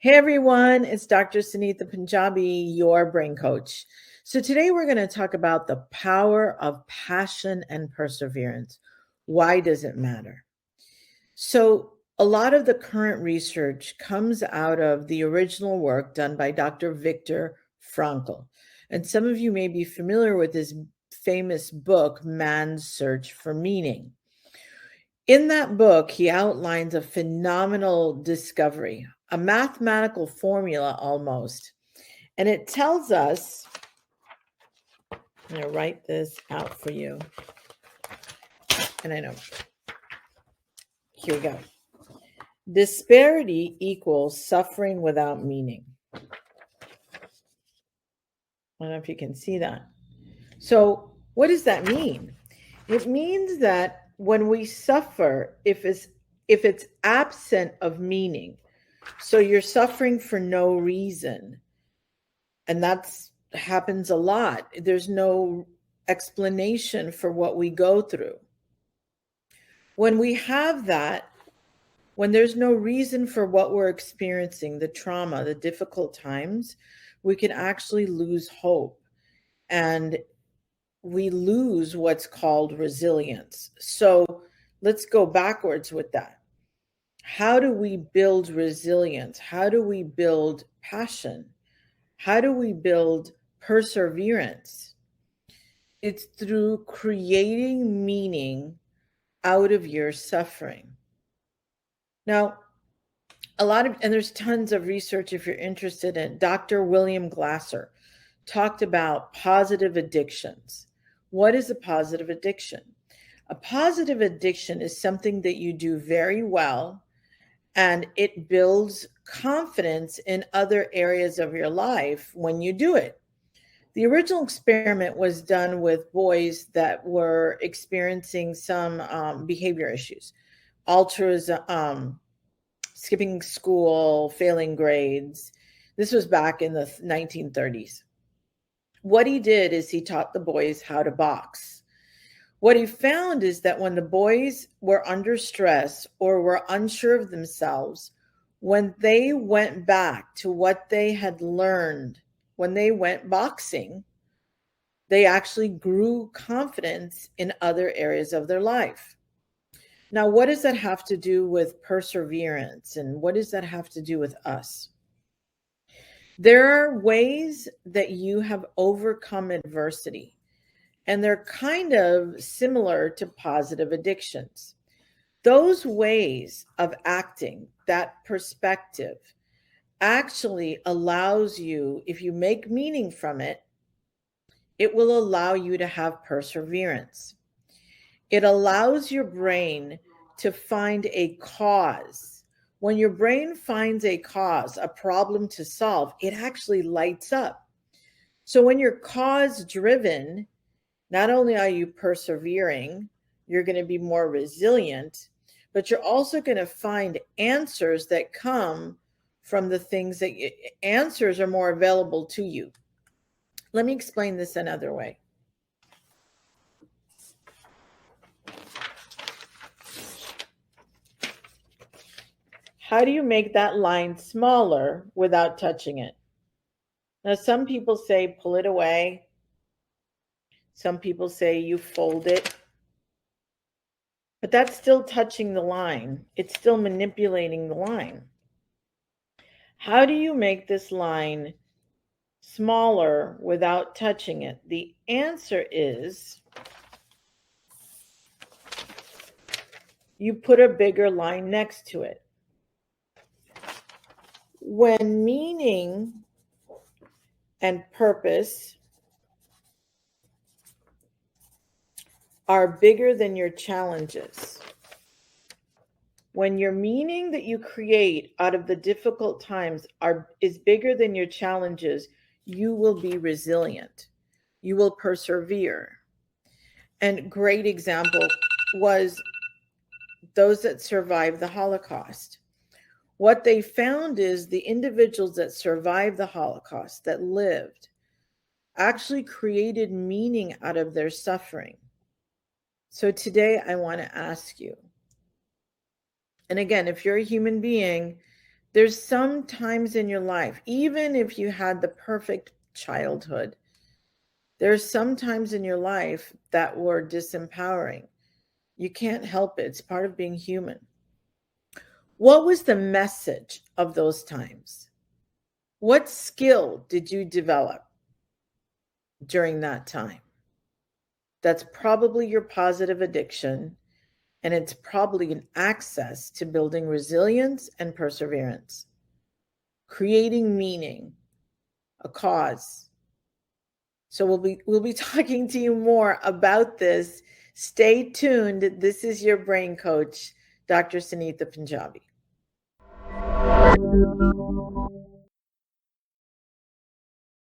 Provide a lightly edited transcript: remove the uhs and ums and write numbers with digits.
Hey everyone, it's Dr. Sunita Punjabi, your brain coach. So today we're going to talk about the power of passion and perseverance. Why does it matter? So a lot of the current research comes out of the original work done by Dr. Viktor Frankl. And some of you may be familiar with his famous book, Man's Search for Meaning. In that book, he outlines a phenomenal discovery, a mathematical formula almost. And it tells us, I'm going to write this out for you. And I know, here we go. Disparity equals suffering without meaning. I don't know if you can see that. So, what does that mean? It means that when we suffer, if it's absent of meaning, so you're suffering for no reason, and that's happens a lot. There's no explanation for what we go through. When we have that, when there's no reason for what we're experiencing, the trauma, the difficult times, we can actually lose hope and we lose what's called resilience. So let's go backwards with that. How do we build resilience? How do we build passion? How do we build perseverance? It's through creating meaning out of your suffering. Now, and there's tons of research if you're interested in. Dr. William Glasser talked about positive addictions. What is a positive addiction? A positive addiction is something that you do very well and it builds confidence in other areas of your life when you do it. The original experiment was done with boys that were experiencing some behavior issues, altruism, skipping school, failing grades. This was back in the 1930s. What he did is he taught the boys how to box. What he found is that when the boys were under stress or were unsure of themselves, when they went back to what they had learned when they went boxing, they actually grew confidence in other areas of their life. Now, what does that have to do with perseverance? And what does that have to do with us? There are ways that you have overcome adversity, and they're kind of similar to positive addictions. Those ways of acting, that perspective, actually allows you, if you make meaning from it, it will allow you to have perseverance. It allows your brain to find a cause. When your brain finds a cause, a problem to solve, it actually lights up. So when you're cause driven, not only are you persevering, you're going to be more resilient, but you're also going to find answers that come from the things that answers are more available to you. Let me explain this another way. How do you make that line smaller without touching it? Now, some people say pull it away. Some people say you fold it. But that's still touching the line. It's still manipulating the line. How do you make this line smaller without touching it? The answer is you put a bigger line next to it. When meaning and purpose are bigger than your challenges, when your meaning that you create out of the difficult times is bigger than your challenges, you will be resilient. You will persevere. And great example was those that survived the Holocaust. What they found is the individuals that survived the Holocaust, that lived, actually created meaning out of their suffering. So today I want to ask you, and again, if you're a human being, There's some times in your life, even if you had the perfect childhood, there's some times in your life that were disempowering. You can't help it. It's part of being human. What was the message of those times? What skill did you develop during that time? That's probably your positive addiction, and it's probably an access to building resilience and perseverance, creating meaning, a cause. So we'll be talking to you more about this. Stay tuned. This is your brain coach, Dr. Sunita Punjabi.